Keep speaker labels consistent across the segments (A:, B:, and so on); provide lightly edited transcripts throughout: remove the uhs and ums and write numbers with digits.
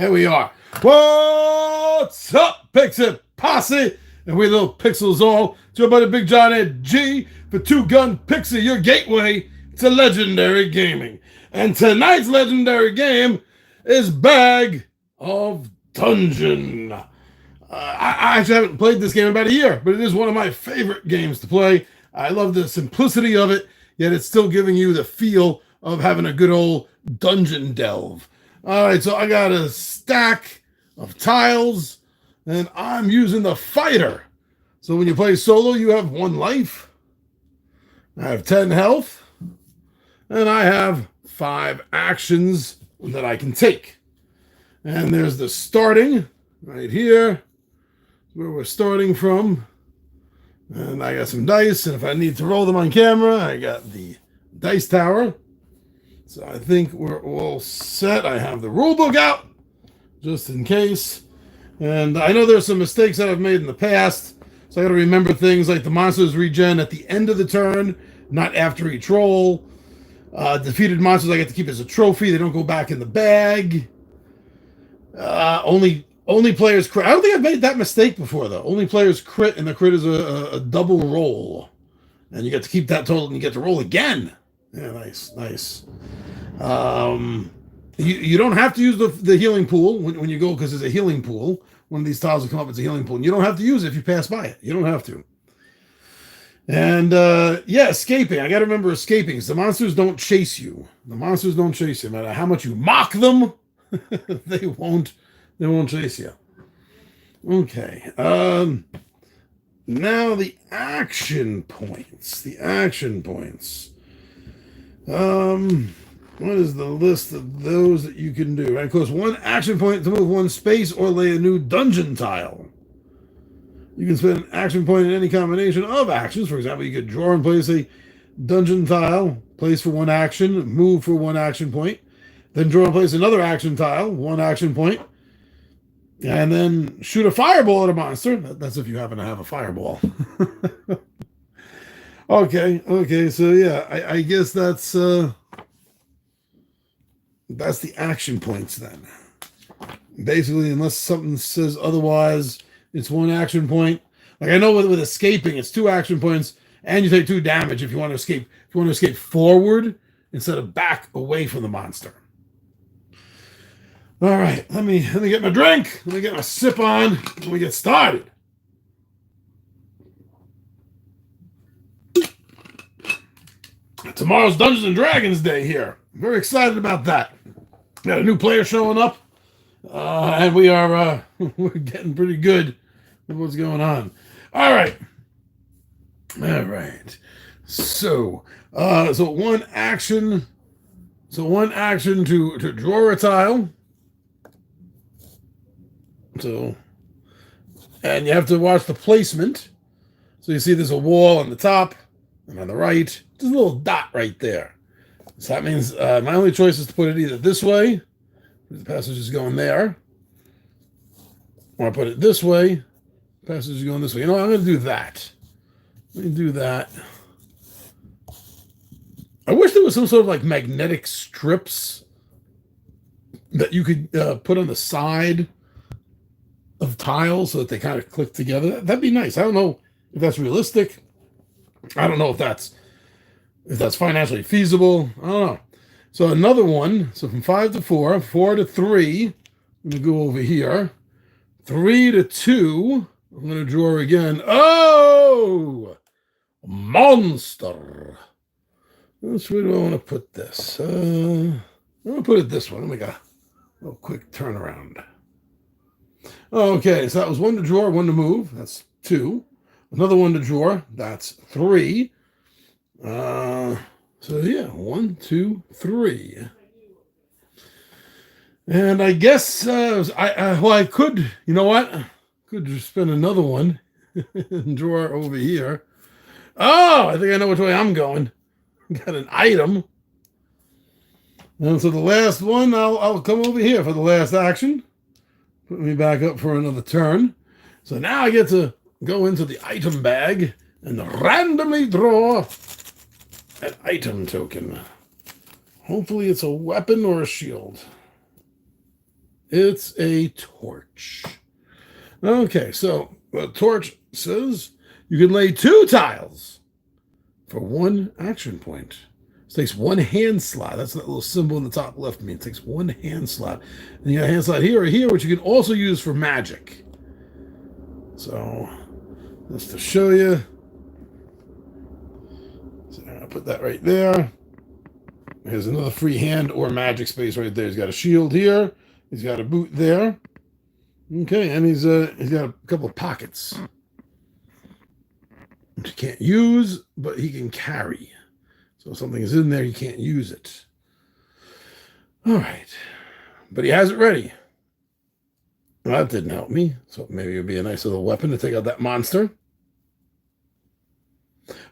A: Here we are. What's up, Pixel Posse? And we little pixels all. It's your buddy Big John Ed G for Two Gun Pixel, your gateway to legendary gaming. And tonight's legendary game is Bag of Dungeon. I actually haven't played this game in about a year, but it is one of my favorite games to play. I love the simplicity of it, yet it's still giving you the feel of having a good old dungeon delve. All right, so I got a stack of tiles, and I'm using the fighter. So when you play solo, you have 1 life. I have 10 health, and I have 5 actions that I can take. And there's the starting right here, where we're starting from. And I got some dice, and if I need to roll them on camera, I got the dice tower. So I think we're all set. I have the rule book out, just in case. And I know there's some mistakes that I've made in the past, so I got to remember things like the monsters regen at the end of the turn, not after each roll. Defeated monsters I get to keep as a trophy. They don't go back in the bag. Only players crit. I don't think I've made that mistake before, though. Only players crit, and the crit is a double roll. And you get to keep that total, and you get to roll again. Yeah, nice. You don't have to use the healing pool when you go, because there's a healing pool. One of these tiles will come up as a healing pool, and you don't have to use it if you pass by it. You don't have to. And escaping. I got to remember escaping, because the monsters don't chase you. The monsters don't chase you. No matter how much you mock them, they won't chase you. Okay. Now the action points. What is the list of those that you can do? Right, of course, 1 action point to move 1 space or lay a new dungeon tile. You can spend an action point in any combination of actions. For example, you could draw and place a dungeon tile, place for 1 action, move for 1 action point, then draw and place another action tile, 1 action point, and then shoot a fireball at a monster. That's if you happen to have a fireball. Okay, so yeah, I guess that's the action points then. Basically, unless something says otherwise, it's 1 action point. Like I know with escaping, it's 2 action points, and you take 2 damage if you want to escape. If you want to escape forward instead of back away from the monster. All right, let me get my drink. Let me get my sip on. Let me get started. Tomorrow's Dungeons and Dragons Day here. I'm very excited about that. Got a new player showing up, and we are we're getting pretty good with what's going on. All right. So 1 action. So 1 action to draw a tile. So, and you have to watch the placement. So you see there's a wall on the top and on the right. There's a little dot right there. So that means my only choice is to put it either this way, the passage is going there, or I put it this way, the passage is going this way. You know what? I'm going to do that. Let me do that. I wish there was some sort of like magnetic strips that you could put on the side of tiles so that they kind of click together. That'd be nice. I don't know if that's realistic. I don't know if that's financially feasible. I don't know. So another one. So from 5 to 4, 4 to 3. I'm going to go over here. 3 to 2. I'm going to draw again. Oh! Monster. Which way do I want to put this? I'm going to put it this one. Let me go. A little quick turnaround. Okay, so that was 1 to draw, 1 to move. That's 2. Another 1 to draw. That's 3. So yeah, 1, 2, 3. And I guess I could. You know what? Could just spend another 1 and draw over here. Oh, I think I know which way I'm going. Got an item. And so the last one, I'll come over here for the last action. Put me back up for another turn. So now I get to go into the item bag and randomly draw an item token. Hopefully it's a weapon or a shield. It's a torch. Okay, so the torch says you can lay 2 tiles for 1 action point. It takes 1 hand slot. That's that little symbol in the top left of me. It takes 1 hand slot. And you got a hand slot here or here, which you can also use for magic. So, just to show you. So I'm going to put that right there. Here's another free hand or magic space right there. He's got a shield here. He's got a boot there. Okay, and he's got a couple of pockets. Which you can't use, but he can carry. So if something is in there, you can't use it. All right. But he has it ready. Well, that didn't help me. So maybe it would be a nice little weapon to take out that monster.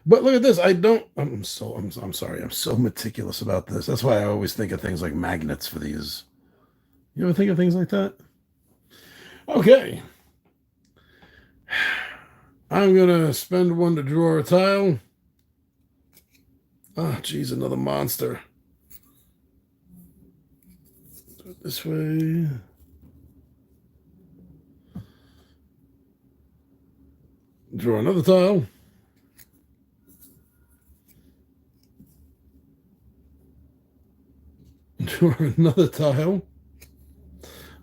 A: But look at this. I'm sorry. I'm so meticulous about this. That's why I always think of things like magnets for these. You ever think of things like that? Okay. I'm going to spend 1 to draw a tile. Oh, geez, another monster. Do it this way. Draw another tile. Draw another tile.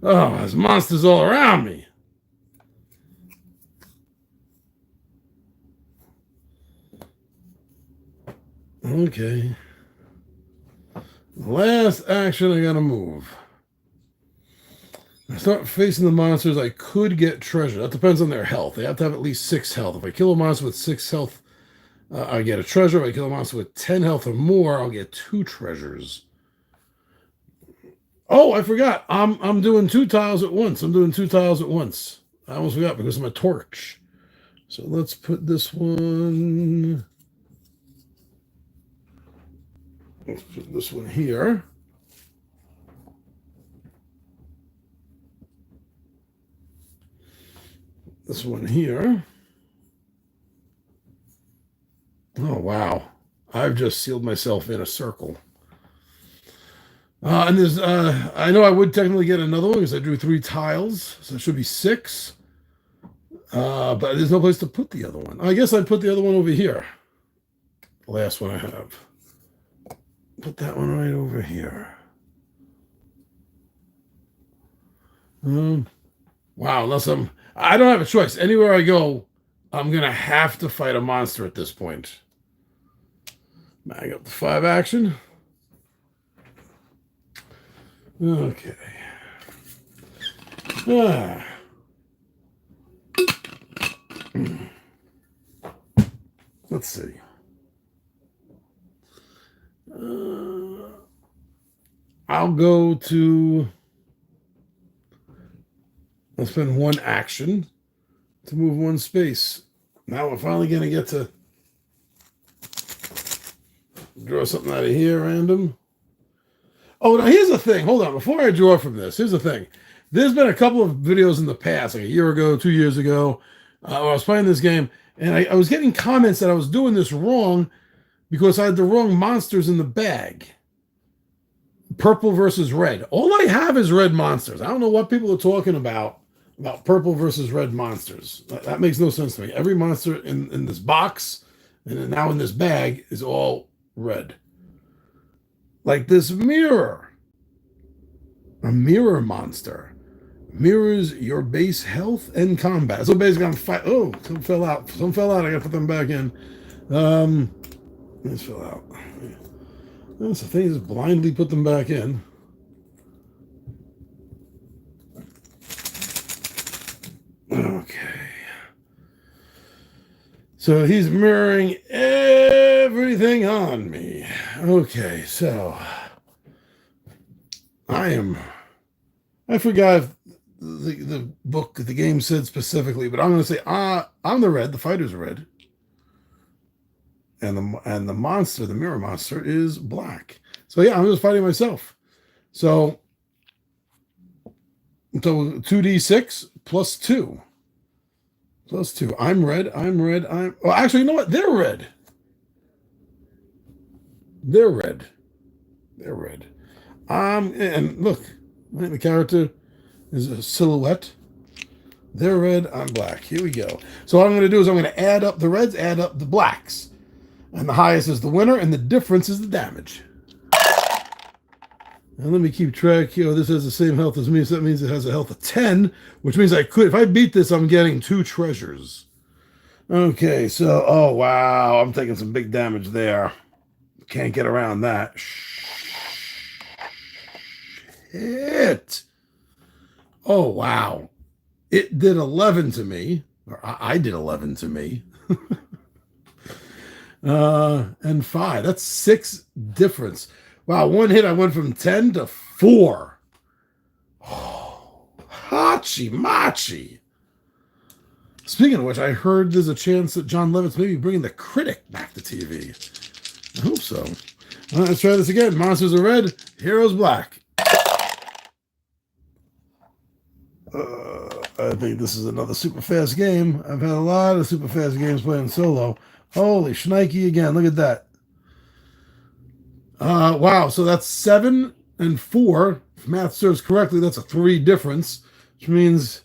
A: Oh, there's monsters all around me. Okay. Last action, I gotta move. I start facing the monsters, I could get treasure. That depends on their health. They have to have at least 6 health. If I kill a monster with 6 health, I get a treasure. If I kill a monster with 10 health or more, I'll get 2 treasures. Oh, I forgot. I'm doing 2 tiles at once. I almost forgot because of my torch. So let's put this one. Let's put this one here. This one here. Oh, wow. I've just sealed myself in a circle. And there's, I know I would technically get another one because I drew 3 tiles, so it should be 6. But there's no place to put the other one. I guess I'd put the other one over here. The last one I have. Put that one right over here. Wow, unless I don't have a choice. Anywhere I go, I'm going to have to fight a monster at this point. Mag up the 5 action. Okay. Let's see. I'll go to. I'll spend 1 action to move 1 space. Now we're finally going to get to draw something out of here, random. Oh, now here's the thing. Hold on. Before I draw from this, here's the thing. There's been a couple of videos in the past, like a year ago, 2 years ago, where I was playing this game, and I was getting comments that I was doing this wrong because I had the wrong monsters in the bag. Purple versus red. All I have is red monsters. I don't know what people are talking about purple versus red monsters. That makes no sense to me. Every monster in this box and now in this bag is all red. Like this mirror. A mirror monster. Mirrors your base health and combat. So basically I'm fighting. Oh, some fell out. I gotta put them back in. Let's fill out. That's the thing, just blindly put them back in. Okay. So he's mirroring everything on me. Okay, so I forgot if the book, the game said specifically, but I'm going to say, I'm the red, the fighter's red. And the monster, the mirror monster, is black. So yeah, I'm just fighting myself. So 2d6 plus 2. Plus 2. I'm red. Well, actually, you know what? They're red. They're red. And look, the character is a silhouette. They're red, I'm black. Here we go. So what I'm going to do is I'm going to add up the reds, add up the blacks. And the highest is the winner, and the difference is the damage. And let me keep track here. This has the same health as me, so that means it has a health of 10, which means I could, if I beat this, I'm getting 2 treasures. Okay, so, oh wow, I'm taking some big damage there. Can't get around that. Shit. Oh wow. It did 11 to me, or I did 11 to me. And 5. That's 6 difference. Wow, one hit I went from 10 to 4. Oh, hachi machi. Speaking of which, I heard there's a chance that Jon Lovitz may be bringing The Critic back to TV. I hope so. All right, let's try this again. Monsters are red, heroes black. I think this is another super fast game. I've had a lot of super fast games playing solo. Holy shnikey again. Look at that. Wow, so that's 7 and 4. If math serves correctly, that's a 3 difference, which means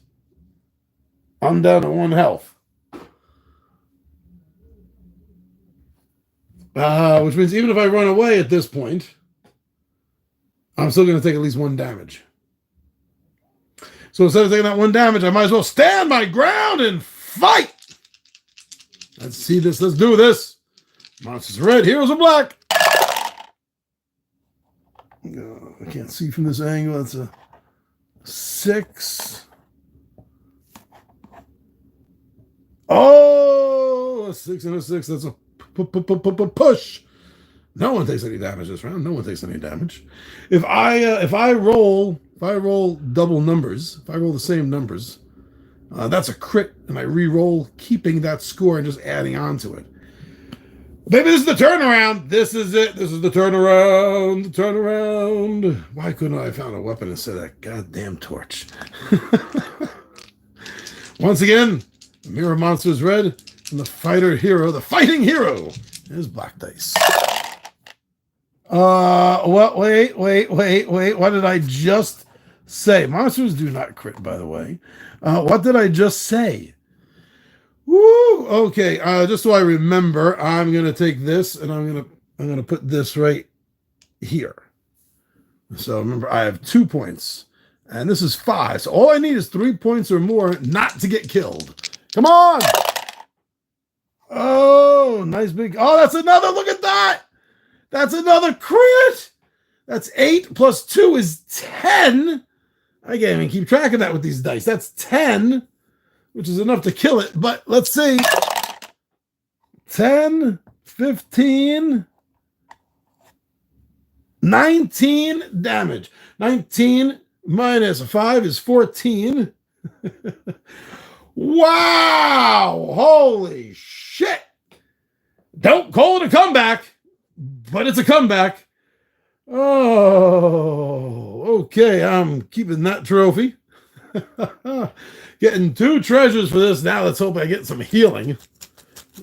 A: I'm down to 1 health. Which means even if I run away at this point, I'm still going to take at least 1 damage. So instead of taking that 1 damage, I might as well stand my ground and fight. Let's see this. Let's do this. Monsters are red, heroes are black. I can't see from this angle. That's a 6. Oh, a 6 and a 6. That's a push. No one takes any damage this round. No one takes any damage. If I roll double numbers, if I roll the same numbers, that's a crit, and I re-roll, keeping that score and just adding on to it. Baby, this is the turnaround. This is it. This is the turnaround. The turnaround. Why couldn't I have found a weapon instead of that goddamn torch? Once again, the mirror monster is red, and the fighting hero is black dice. What? Wait. What did I just say? Monsters do not crit, by the way. What did I just say? Woo! Okay, just so I remember, I'm gonna take this and I'm gonna put this right here. So remember, I have 2 points, and this is 5. So all I need is 3 points or more not to get killed. Come on! Oh, nice big. Oh, that's another. Look at that. That's another crit. That's 8 plus 2 is 10. I can't even keep track of that with these dice. That's 10. Which is enough to kill it, but let's see. 10, 15, 19 damage. 19 minus 5 is 14. Wow! Holy shit! Don't call it a comeback, but it's a comeback. Oh, okay. I'm keeping that trophy. Getting 2 treasures for this. Now let's hope I get some healing.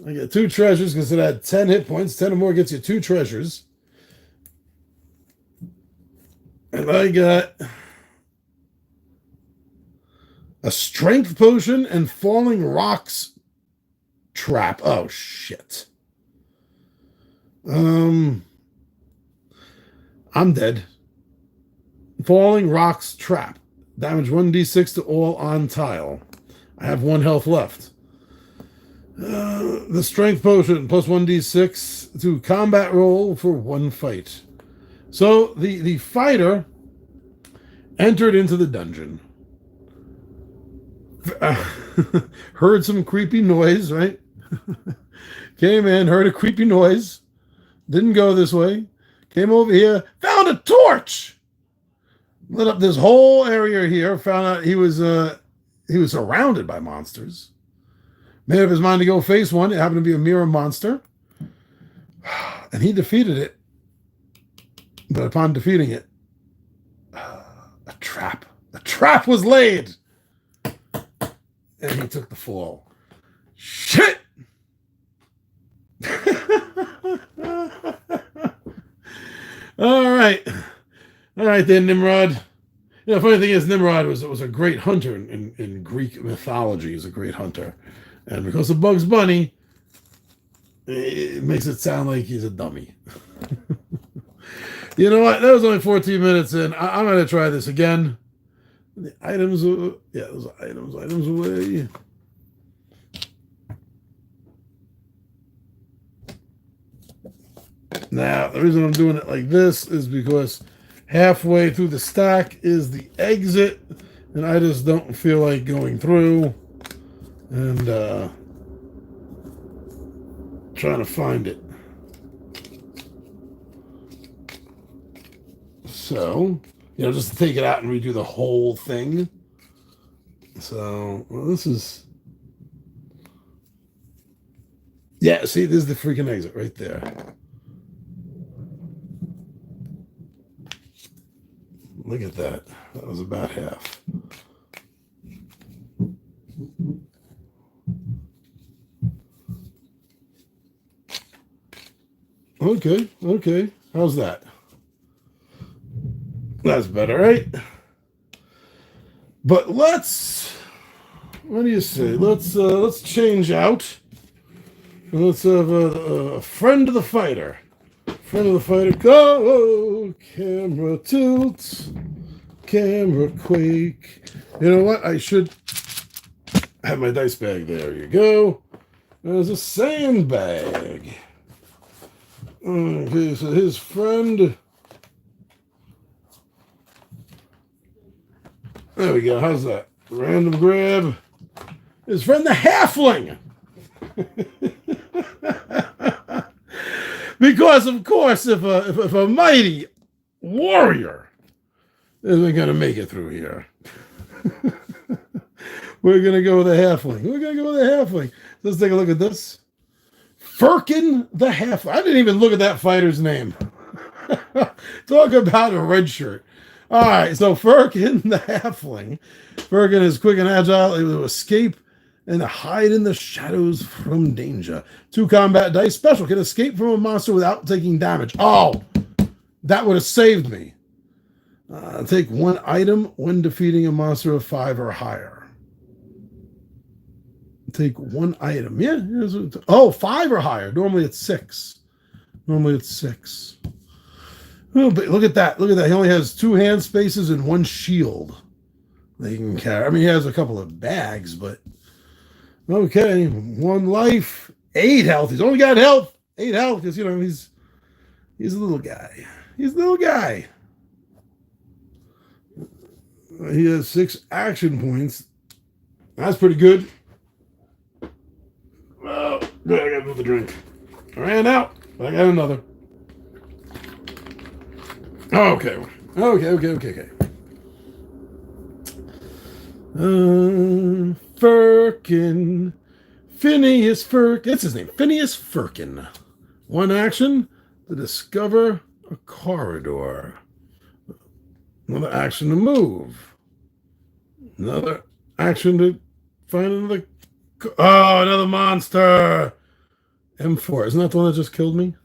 A: I get 2 treasures because it had 10 hit points. 10 or more gets you 2 treasures. And I got a strength potion and falling rocks trap. Oh, shit. I'm dead. Falling rocks trap. Damage 1d6 to all on tile. I have 1 health left. The strength potion plus 1d6 to combat roll for 1 fight. So the fighter entered into the dungeon. Heard some creepy noise, right? Came in, heard a creepy noise. Didn't go this way. Came over here, found a torch. Lit up this whole area here. Found out he was surrounded by monsters. Made up his mind to go face one. It happened to be a mirror monster, and he defeated it. But upon defeating it, a trap was laid, and he took the fall. Shit! All right then, Nimrod. The funny thing is, Nimrod was a great hunter in Greek mythology. He's a great hunter, and because of Bugs Bunny, it makes it sound like he's a dummy. You know what? That was only 14 minutes in. I'm going to try this again. The items, yeah, those items away. Now, the reason I'm doing it like this is because halfway through the stack is the exit, and I just don't feel like going through and trying to find it. So, just to take it out and redo the whole thing. So, well, this is... Yeah, see, this is the freaking exit right there. Look at that. That was about half. Okay. How's that? That's better, right? But what do you say? Let's change out. Let's have a friend of the fighter. Friend of the fighter, go! Camera tilt. Camera quake. You know what? I should have my dice bag. There you go. There's a sandbag. Okay, so his friend... There we go. How's that? Random grab. His friend the halfling. Because of course, if a mighty warrior isn't going to make it through here, we're going to go with a halfling. Let's take a look at this. Firkin the halfling. I didn't even look at that fighter's name. Talk about a red shirt. All right, so Firkin the halfling. Firkin is quick and agile, able to escape and hide in the shadows from danger. 2 combat dice. Special can escape from a monster without taking damage. Oh, that would have saved me. Take 1 item when defeating a monster of 5 or higher. Take 1 item. Yeah. 5 or higher. Normally it's 6. Oh, but look at that. He only has 2 hand spaces and 1 shield that he can carry. I mean, he has a couple of bags, but okay. 1 life, 8 health. He's only got health. 8 health because, he's a little guy. He has 6 action points. That's pretty good. Oh, good. I got to move the drink. I ran out, but I got another. Okay. Firkin. Phineas Firkin. That's his name. Phineas Firkin. 1 action to discover a corridor. Another action to move. Another action to find another... Oh, another monster! M4. Isn't that the one that just killed me?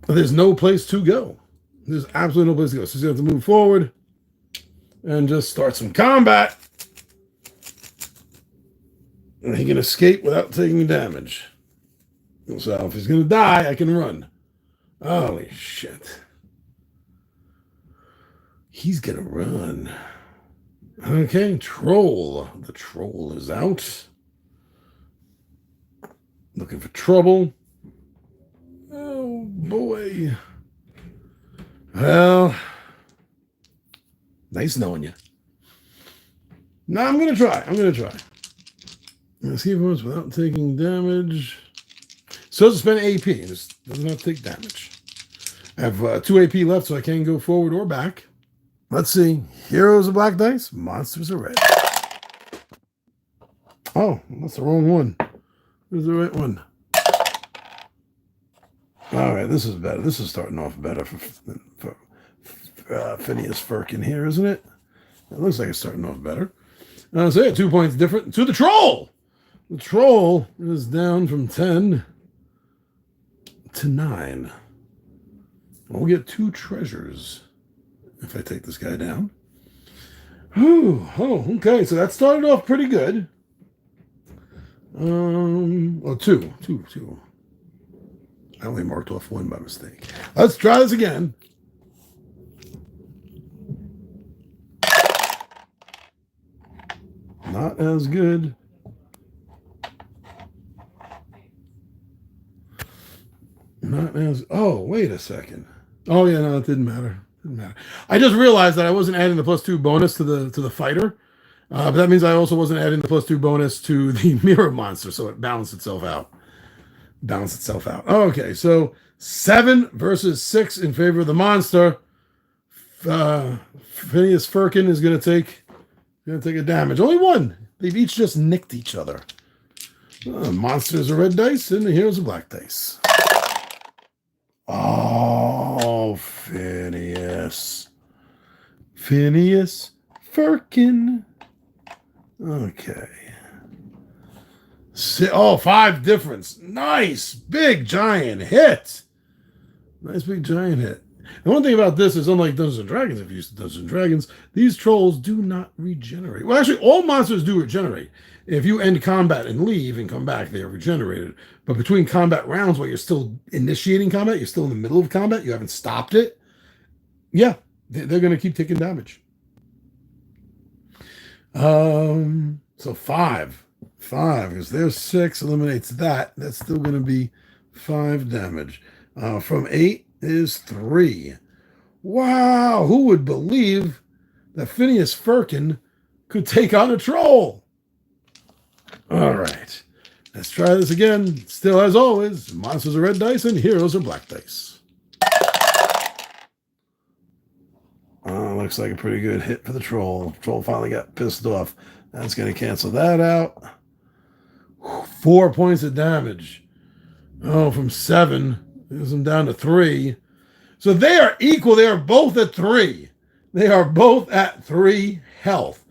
A: There's no place to go. There's absolutely no place to go. So you have to move forward and just start some combat. And he can escape without taking damage. So if he's going to die, I can run. Holy shit. He's going to run. Okay, troll. The troll is out. Looking for trouble. Oh, boy. Well, nice knowing you. No, I'm going to try. Let's keep once without taking damage. So to spend AP. This does not take damage. I have 2 AP left, so I can go forward or back. Let's see. Heroes are black dice. Monsters are red. Oh, that's the wrong one. Where's the right one? All right, this is better. This is starting off better for Phineas Firkin here, isn't it? It looks like it's starting off better. So yeah, 2 points different to the troll. The troll is down from 10 to 9. We'll get 2 treasures if I take this guy down. Whew. Oh, okay. So that started off pretty good. Oh, two. I only marked off one by mistake. Let's try this again. Not as good. Not as. Oh, wait a second. Oh yeah, no, it didn't matter. Didn't matter. I just realized that I wasn't adding the +2 bonus to the fighter, but that means I also wasn't adding the +2 bonus to the mirror monster, so it balanced itself out. Okay, so 7 versus 6 in favor of the monster. Phineas Firkin is going to take a damage. Only one. They've each just nicked each other. Monsters are red dice, and the heroes are black dice. Oh, Phineas Firkin. Okay. 5 difference. Nice big giant hit. The one thing about this is, unlike Dungeons and Dragons, if you use Dungeons and Dragons, these trolls do not regenerate. Well, actually, all monsters do regenerate. If you end combat and leave and come back, they are regenerated. But between combat rounds, while you're still initiating combat, you're still in the middle of combat, you haven't stopped it, yeah, they're going to keep taking damage. So 5, because there's 6, eliminates that. That's still going to be 5 damage. From 8 is 3. Wow, who would believe that Phineas Firkin could take on a troll? All right, let's try this again. Still, as always, monsters are red dice and heroes are black dice. Looks like a pretty good hit for the troll. Troll finally got pissed off. That's going to cancel that out. 4 points of damage. Oh, from 7, gives them down to 3. So they are equal. They are both at 3. They are both at 3 health.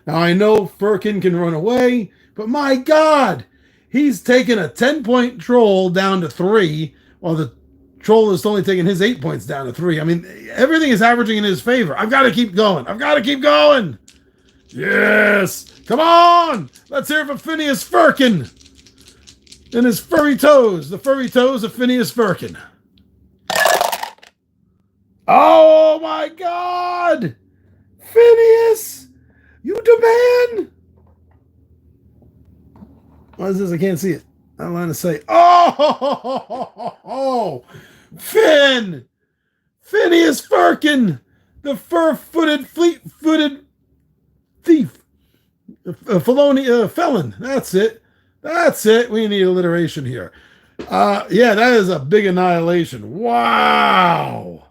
A: Now, I know Firkin can run away, but my God, he's taken a 10-point troll down to 3, while the troll is only taking his 8 points down to 3. I mean, everything is averaging in his favor. I've got to keep going. Yes. Come on. Let's hear it for Phineas Firkin and his furry toes. The furry toes of Phineas Firkin. Oh, my God. Phineas, you demand. What is this? I can't see it. I'm line of sight. Oh, Phineas Firkin, the fur-footed, fleet-footed thief, felon. That's it. We need alliteration here. Yeah, that is a big annihilation. Wow.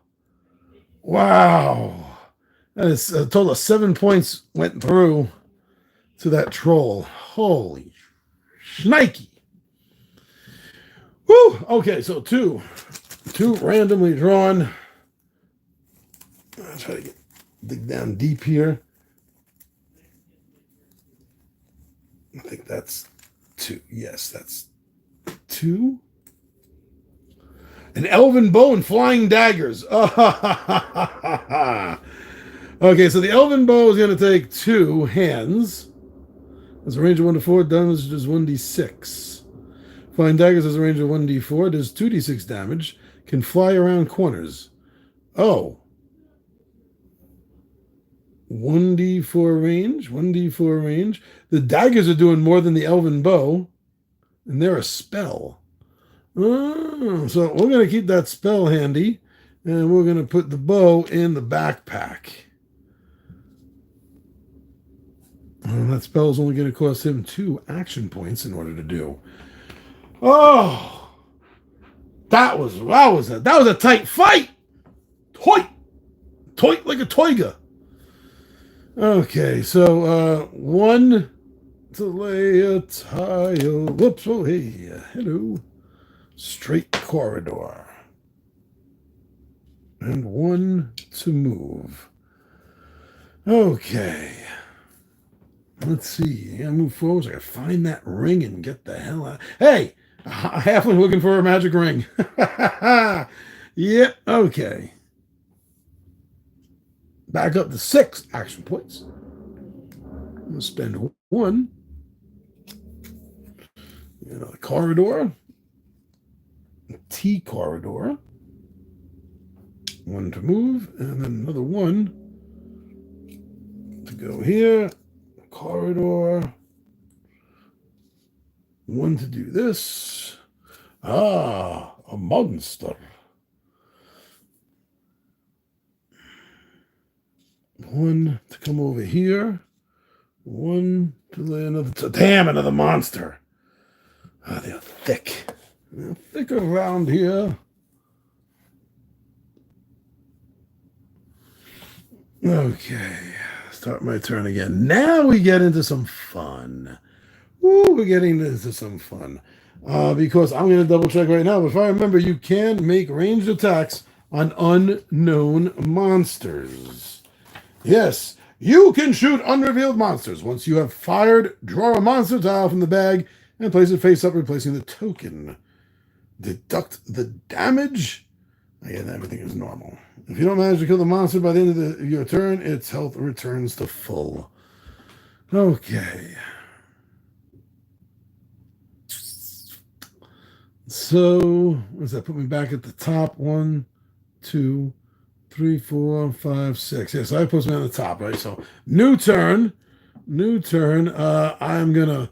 A: That is a total of 7 points went through to that troll. Holy shnikey. Woo! Okay, so two randomly drawn. I'll try to dig down deep here. I think that's 2. Yes, that's 2. An elven bow and flying daggers. Okay, so the elven bow is going to take 2 hands. Has a range of 1 to 4. Damage does 1d6. Flying daggers has a range of 1d4. Does 2d6 damage. Can fly around corners. Oh. 1d4 range. The daggers are doing more than the elven bow. And they're a spell. Oh, so we're going to keep that spell handy. And we're going to put the bow in the backpack. And that spell is only going to cost him 2 action points in order to do. Oh, that was a tight fight. Toit like a toiga. Okay, so 1 to lay a tile. Whoops! Oh, hey, hello. Straight corridor. And 1 to move. Okay. Let's see. I gotta move forward. So I gotta find that ring and get the hell out. Hey! A halfling looking for a magic ring. Yep, okay. back up to 6 action points. I'm going to spend 1. Another corridor. T corridor. 1 to move, and then another 1 to go here. Corridor. 1 to do this. Ah, a monster. 1 to come over here. 1 to lay another. Damn, another monster. Ah, they're thick. They're thick around here. Okay, start my turn again. Now we get into some fun. Ooh, we're getting into some fun. Because I'm going to double check right now. But if I remember, you can make ranged attacks on unknown monsters. Yes, you can shoot unrevealed monsters. Once you have fired, draw a monster tile from the bag and place it face up, replacing the token. Deduct the damage. Again, everything is normal. If you don't manage to kill the monster by the end of your turn, its health returns to full. Okay. So, what does that put me back at the top? 1, 2, 3, 4, 5, 6. Yes, I put me on the top, right? So, new turn. I'm gonna.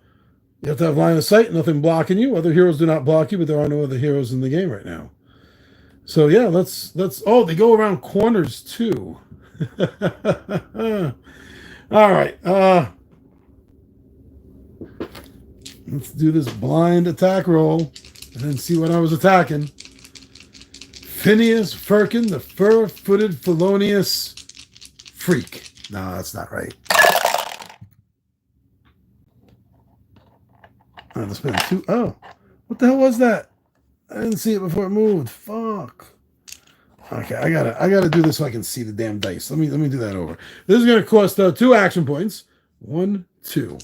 A: You have to have line of sight, nothing blocking you. Other heroes do not block you, but there are no other heroes in the game right now. So yeah, let's. Oh, they go around corners too. All right. Let's do this blind attack roll and then see what I was attacking. Phineas Firkin, the fur-footed felonious freak. No, that's not right. Let's spend 2. Oh, what the hell was that? I didn't see it before it moved. Fuck. Okay, I gotta do this so I can see the damn dice. Let me do that over. This is gonna cost 2 action points. 1, 2.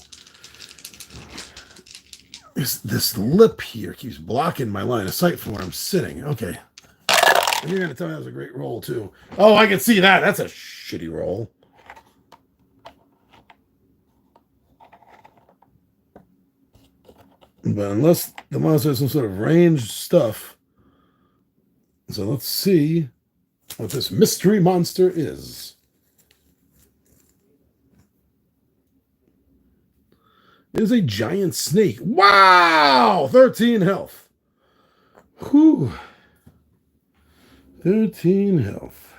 A: This lip here keeps blocking my line of sight from where I'm sitting. Okay. And you're gonna tell me that was a great roll too. Oh, I can see that. That's a shitty roll. But unless the monster has some sort of ranged stuff. So let's see what this mystery monster is. It is a giant snake. Wow! 13 health. Whew. 13 health.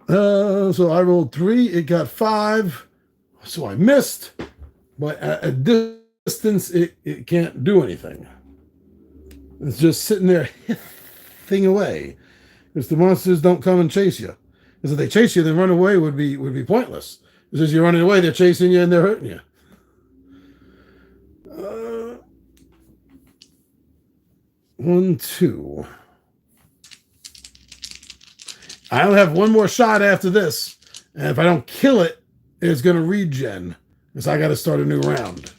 A: So I rolled 3. It got 5. So I missed. But at a distance, it can't do anything. It's just sitting there hissing away. Because the monsters don't come and chase you. Because if they chase you, then run away would be pointless. Because as you're running away, they're chasing you and they're hurting you. 1, 2. I only have 1 more shot after this. And if I don't kill it, it's going to regen. Because I got to start a new round.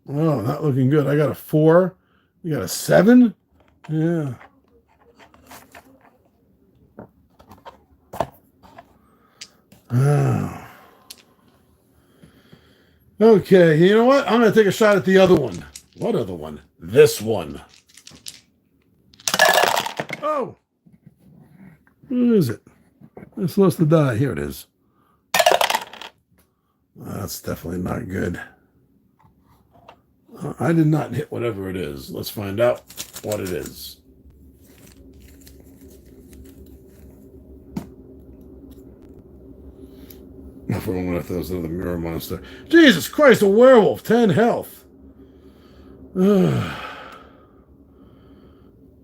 A: Oh, not looking good. I got a 4. You got a 7? Yeah. Oh. Okay, you know what? I'm going to take a shot at the other one. What other one? This one. Oh! Where is it? It's supposed to die. Here it is. That's definitely not good. I did not hit whatever it is. Let's find out what it is. For a moment, I thought it was another mirror monster. Jesus Christ, a werewolf. 10 health. That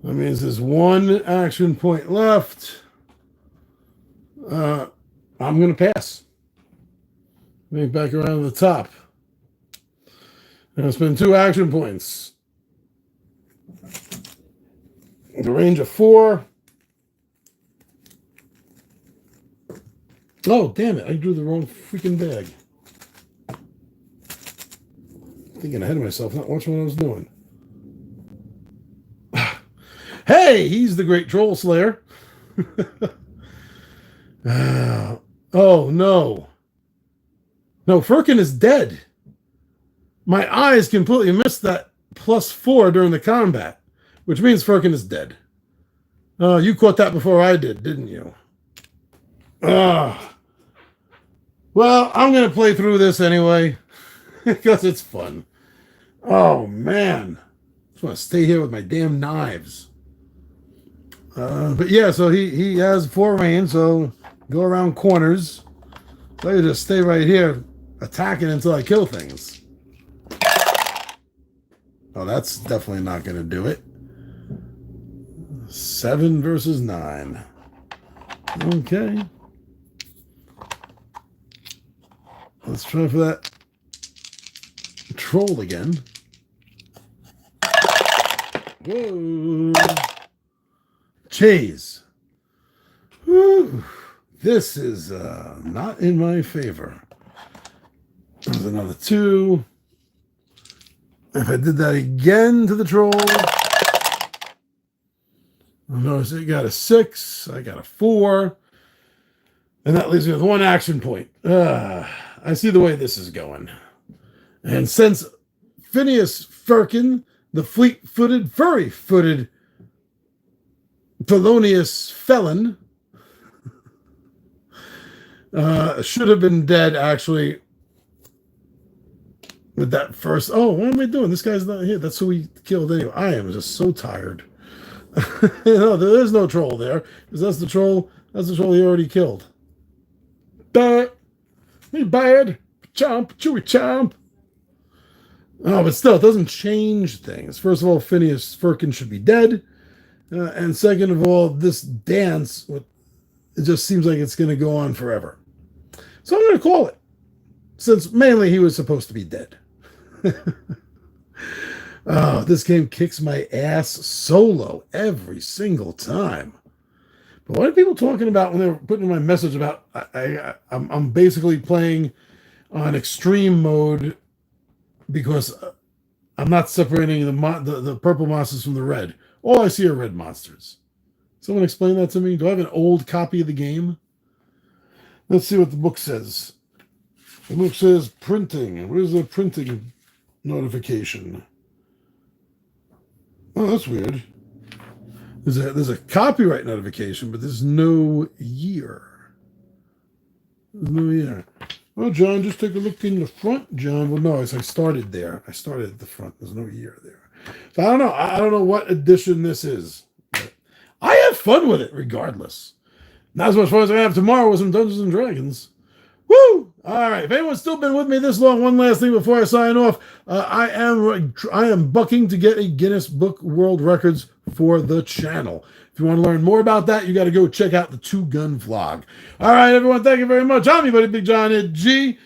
A: means there's 1 action point left. I'm going to pass. Make back around to the top. And I'll spend 2 action points. The range of 4. Oh, damn it. I drew the wrong freaking bag. Thinking ahead of myself, not watching what I was doing. Hey, he's the great troll slayer. Oh, no. No, Firkin is dead. My eyes completely missed that +4 during the combat, which means Firkin is dead. Oh, you caught that before I did, didn't you? Well, I'm going to play through this anyway because it's fun. Oh, man. I just want to stay here with my damn knives. But yeah, so he has 4 range, so go around corners. So you just stay right here attacking until I kill things. Oh, that's definitely not going to do it. 7 versus 9. Okay. Let's try for that troll again. Whoa. Chase. Whew. This is not in my favor. There's another 2. If I did that again to the troll, notice it got a 6. I got a 4. And that leaves me with 1 action point. I see the way this is going. And since Phineas Firkin, the fleet-footed, furry-footed, felonious felon, should have been dead, actually, with that first. Oh, what am I doing? This guy's not here. That's who we killed anyway. I am just so tired. No, there is no troll there, because that's the troll he already killed. Bad. Me bad. Chomp. Chewy chomp. Oh, but still, it doesn't change things. First of all, Phineas Firkin should be dead. And second of all, this dance, it just seems like it's going to go on forever. So I'm going to call it, since mainly he was supposed to be dead. Oh, this game kicks my ass solo every single time. But what are people talking about when they were putting in my message about I'm basically playing on extreme mode because I'm not separating the purple monsters from the red. All I see are red monsters. Someone explain that to me. Do I have an old copy of the game? Let's see what the book says. The book says printing. Where's the printing notification? Oh, that's weird. There's a copyright notification, but there's no year. There's no year. Well, John, just take a look in the front, John. Well, no, I started there. I started at the front. There's no year there. So I don't know. I don't know what edition this is. But I have fun with it regardless. Not as much fun as I have tomorrow with some Dungeons and Dragons. Woo! All right. If anyone's still been with me this long, one last thing before I sign off. I am bucking to get a Guinness Book World Records for the channel. If you want to learn more about that, you got to go check out the 2 Gun Vlog. All right, everyone. Thank you very much. I'm your buddy Big John Ed G.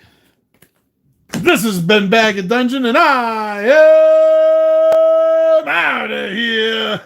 A: This has been Bag of Dungeon, and I am out of here.